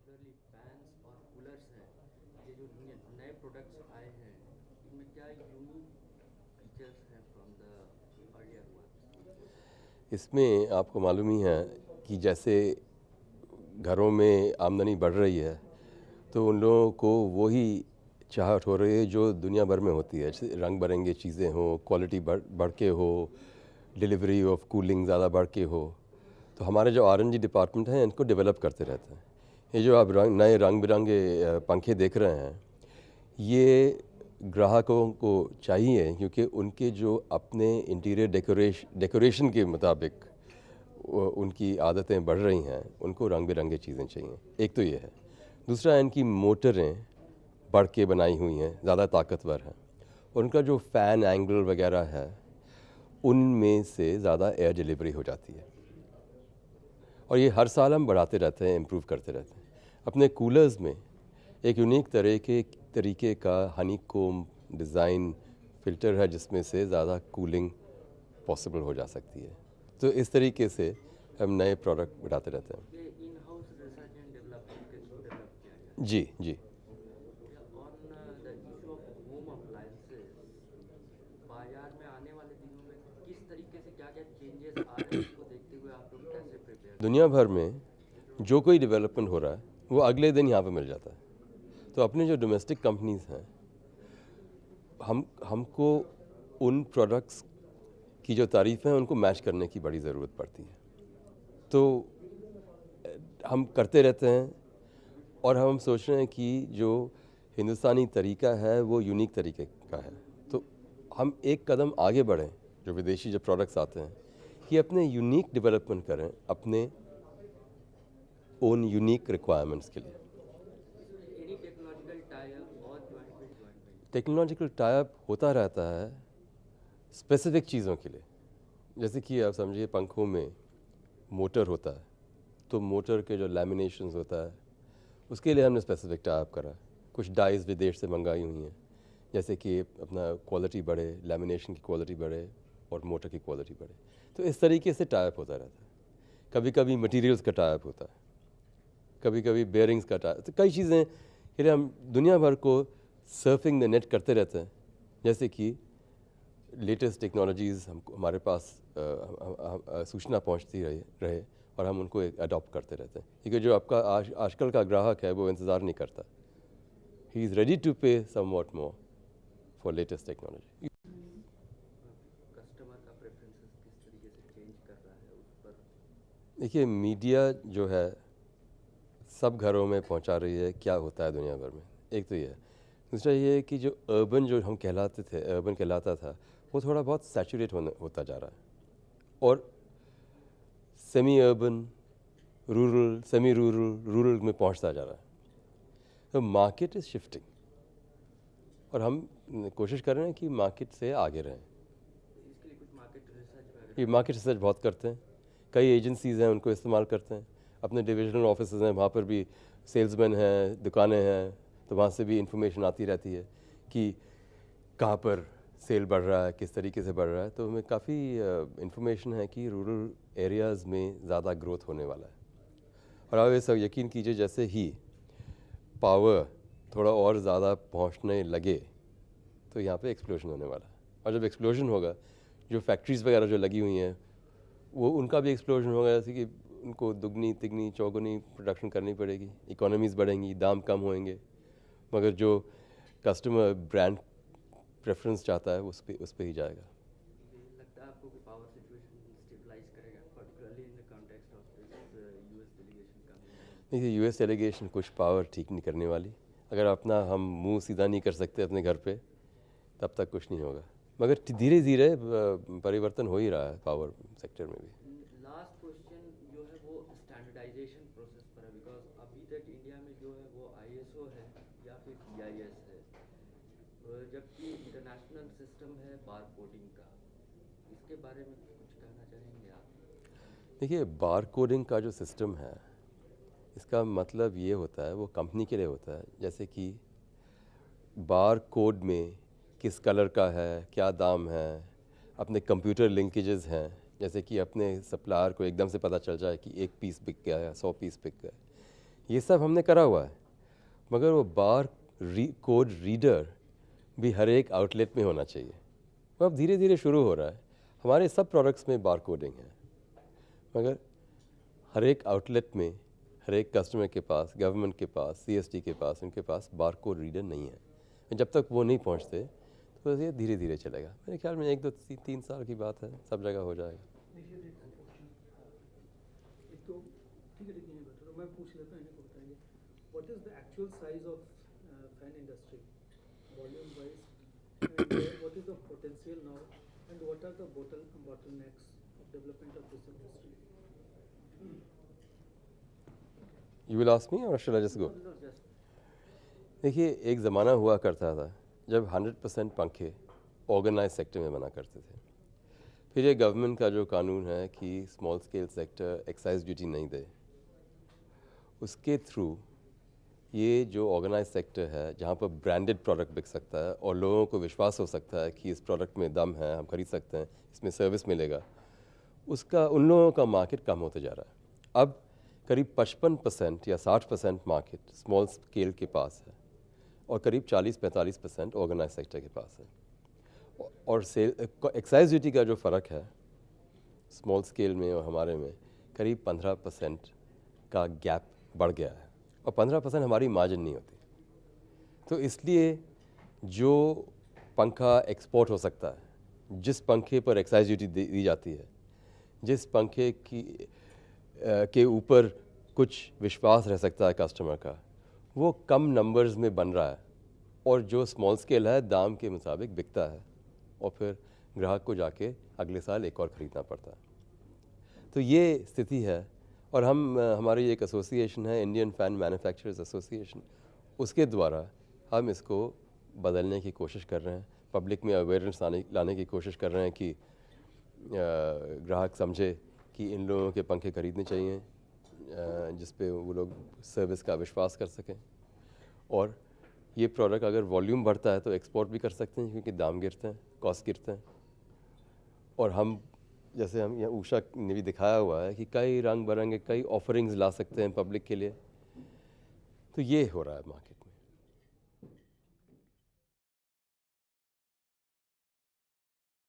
Particularly fans और coolers हैं, ये जो नए प्रोडक्ट्स आए हैं, इनमें क्या यूनिक फीचर्स हैं फ्रॉम द अर्लियर वंस? इसमें आपको मालूम ही है कि जैसे घरों में आमदनी बढ़ रही है तो उन लोगों को वही चाहत हो रही है जो दुनिया भर में होती है। जैसे रंग बिरंगी चीज़ें हो, क्वालिटी बढ़ के हो, डिलीवरी ऑफ कूलिंग ज़्यादा बढ़ के हो। तो हमारे जो R&D डिपार्टमेंट हैं इनको डेवलप करते रहते हैं। ये जो आप नए रंग बिरंगे पंखे देख रहे हैं, ये ग्राहकों को चाहिए क्योंकि उनके जो अपने इंटीरियर डेकोरेशन के मुताबिक उनकी आदतें बढ़ रही हैं, उनको रंग बिरंगे चीज़ें चाहिए। एक तो ये है। दूसरा, इनकी मोटरें बढ़ के बनाई हुई हैं, ज़्यादा ताकतवर हैं। उनका जो फ़ैन एंगल वगैरह है, उनमें से ज़्यादा एयर डिलीवरी हो जाती है। और ये हर साल हम बढ़ाते रहते हैं, इम्प्रूव करते रहते हैं। अपने कूलर्स में एक यूनिक तरीके का हनी कोम डिज़ाइन फ़िल्टर है जिसमें से ज़्यादा कूलिंग पॉसिबल हो जा सकती है। तो इस तरीके से हम नए प्रोडक्ट बढ़ाते रहते हैं। ये in house research and development के थ्रू डेवलप किया गया जी जी। है। On the issue of home appliances, बाजार में आने वाले दिनों में किस तरीके से क्या क्या चेंजेस आ रहे हैं, इसको देखते हुए आप लोग कैसे प्रिपेयर कर दुनिया रहे भर में जो कोई डेवलपमेंट हो रहा है वो अगले दिन यहाँ पे मिल जाता है। तो अपने जो डोमेस्टिक कंपनीज हैं, हमको उन प्रोडक्ट्स की जो तारीफ़ हैं उनको मैच करने की बड़ी ज़रूरत पड़ती है। तो हम करते रहते हैं और हम सोच रहे हैं कि जो हिंदुस्तानी तरीका है वो यूनिक तरीके का है। तो हम एक कदम आगे बढ़ें, जो विदेशी जो प्रोडक्ट्स आते हैं कि अपने यूनिक डेवलपमेंट करें अपने ओन यूनिक रिक्वायरमेंट्स के लिए। हैं? इसमें एनी टेक्नोलॉजिकल टाई अप और जॉइंट वेंचर? टेक्नोलॉजिकल टाइप होता रहता है स्पेसिफिक चीज़ों के लिए। जैसे कि आप समझिए पंखों में मोटर होता है, तो मोटर के जो लैमिनेशंस होता है उसके लिए हमने स्पेसिफिक टाइप करा। कुछ डाइज विदेश से मंगाई हुई हैं, जैसे कि अपना क्वालिटी बढ़े, लैमिनेशन की क्वालिटी बढ़े और मोटर की क्वालिटी बढ़े। तो इस तरीके से टाइप होता रहता है। कभी कभी मटेरियल्स का टाइप होता है, कभी कभी बेयरिंग्स का टाइप। तो कई चीज़ें के लिए हम दुनिया भर को सर्फिंग द नेट करते रहते हैं। जैसे कि लेटेस्ट टेक्नोलॉजीज़ हमको हमारे पास सूचना पहुंचती रहे और हम उनको अडॉप्ट करते रहते हैं। क्योंकि जो आपका आजकल का ग्राहक है वो इंतज़ार नहीं करता, he is ready to pay somewhat more for latest technology. Customer का प्रेफरेंसेस किस तरीके से चेंज कर रहा है उस पर? देखिए, मीडिया जो है सब घरों में पहुंचा रही है क्या होता है दुनिया भर में। एक तो ये है। दूसरा ये है कि जो अर्बन जो हम कहलाते थे, अर्बन कहलाता था, वो थोड़ा बहुत सैचुरेट होता जा रहा है और semi urban, rural, semi rural में पहुंचता जा रहा है। तो मार्केट इज़ शिफ्टिंग और हम कोशिश कर रहे हैं कि मार्केट से आगे रहें। इसके लिए कुछ मार्केट रिसर्च ये वगैरह मार्केट रिसर्च बहुत करते हैं, कई एजेंसीज़ हैं उनको इस्तेमाल करते हैं। अपने डिविजनल ऑफिस हैं, वहाँ पर भी सेल्समैन हैं, दुकानें हैं, तो वहाँ से भी इंफॉर्मेशन आती रहती है कि कहाँ पर सेल बढ़ रहा है, किस तरीके से बढ़ रहा है। तो हमें काफ़ी इंफॉर्मेशन है कि रूरल एरियाज़ में ज़्यादा ग्रोथ होने वाला है। और आप ये सब यकीन कीजिए, जैसे ही पावर थोड़ा और ज़्यादा पहुँचने लगे तो यहाँ पे एक्सप्लोजन होने वाला है। और जब एक्सप्लोजन होगा, जो फैक्ट्रीज़ वगैरह जो लगी हुई हैं वो उनका भी एक्सप्लोजन होगा। जैसे कि उनको दुगनी तिगनी चौगुनी प्रोडक्शन करनी पड़ेगी, इकोनॉमीज़ बढ़ेंगी, दाम कम होंगे। मगर जो कस्टमर ब्रांड प्रेफरेंस चाहता है उस पे ही जाएगा। ये लगता है आपको कि पावर सिचुएशन स्टेबलाइज करेगा, particularly in the context of this US delegation coming? देखिए, यूएस डेलीगेशन कुछ पावर ठीक नहीं करने वाली। अगर अपना हम मुंह सीधा नहीं कर सकते अपने घर पे, तब तक कुछ नहीं होगा। मगर धीरे धीरे परिवर्तन हो ही रहा है पावर सेक्टर में भी। लास्ट क्वेश्चन जो है वो स्टैंडर्डाइजेशन प्रोसेस पर है, बिकॉज अभी तक इंडिया में जो है वो आईएसओ है या फिर बीआईएस है, जबकि इंटरनेशनल सिस्टम है बार कोडिंग का। इसके बारे में कुछ कहना चाहेंगे आप? देखिए, बार कोडिंग का जो सिस्टम है, इसका मतलब ये होता है, वो कंपनी के लिए होता है। जैसे कि बार कोड में किस कलर का है, क्या दाम है, अपने कंप्यूटर लिंकेजेस हैं। जैसे कि अपने सप्लायर को एकदम से पता चल जाए कि एक पीस बिक गया है, 100 पीस बिक गए। ये सब हमने करा हुआ है, मगर वो बार कोड रीडर भी हर एक आउटलेट में होना चाहिए। वो अब धीरे धीरे शुरू हो रहा है। हमारे सब प्रोडक्ट्स में बार कोडिंग है, मगर हर एक आउटलेट में, हर एक कस्टमर के पास, गवर्नमेंट के पास, सीएसटी के पास, उनके पास बार कोड रीडर नहीं है। जब तक वो नहीं पहुंचते तो ये धीरे धीरे चलेगा। मेरे ख्याल में 1-2-3 साल की बात है, सब जगह हो जाएगा। एक तो ठीक है, लेकिन ये बता दो, मैं पूछ लेता हूँ, इन्हें को बताइए, what is the actual size of fan industry volume wise, and what is the potential now, and what are the bottlenecks of development of this industry? You will ask me or shall I just go? No, just देखिए, एक ज़माना हुआ करता था जब 100% पंखे organise sector में बना करते थे। फिर ये गवर्नमेंट का जो कानून है कि small scale sector excise duty नहीं दे, उसके थ्रू ये जो ऑर्गेनाइज सेक्टर है, जहाँ पर ब्रांडेड प्रोडक्ट बिक सकता है और लोगों को विश्वास हो सकता है कि इस प्रोडक्ट में दम है, हम खरीद सकते हैं, इसमें सर्विस मिलेगा, उसका उन लोगों का मार्केट कम होते जा रहा है। अब करीब 55% या 60% मार्केट स्मॉल स्केल के पास है और करीब 40-45% ऑर्गेनाइज सेक्टर के पास है। और एक्साइज ड्यूटी का जो फ़र्क है स्मॉल स्केल में और हमारे में, करीब 15% का गैप बढ़ गया है, और 15% हमारी मार्जिन नहीं होती। तो इसलिए जो पंखा एक्सपोर्ट हो सकता है, जिस पंखे पर एक्साइज ड्यूटी दी जाती है, जिस पंखे के ऊपर कुछ विश्वास रह सकता है कस्टमर का, वो कम नंबर्स में बन रहा है, और जो स्मॉल स्केल है दाम के मुताबिक बिकता है, और फिर ग्राहक को जाके अगले साल एक और ख़रीदना पड़ता है। तो ये स्थिति है। और हमारी एक एसोसिएशन है, इंडियन फैन मैन्युफैक्चरर्स एसोसिएशन, उसके द्वारा हम इसको बदलने की कोशिश कर रहे हैं, पब्लिक में अवेयरनेस लाने की कोशिश कर रहे हैं कि ग्राहक समझे कि इन लोगों के पंखे खरीदने चाहिए जिस पे वो लोग सर्विस का विश्वास कर सकें। और ये प्रोडक्ट अगर वॉल्यूम बढ़ता है तो एक्सपोर्ट भी कर सकते हैं, क्योंकि दाम गिरते हैं, कॉस्ट गिरते हैं। और हम जैसे हम यहाँ उषा ने भी दिखाया हुआ है कि कई रंग बिरंगे कई ऑफरिंग्स ला सकते हैं पब्लिक के लिए। तो ये हो रहा है मार्केट।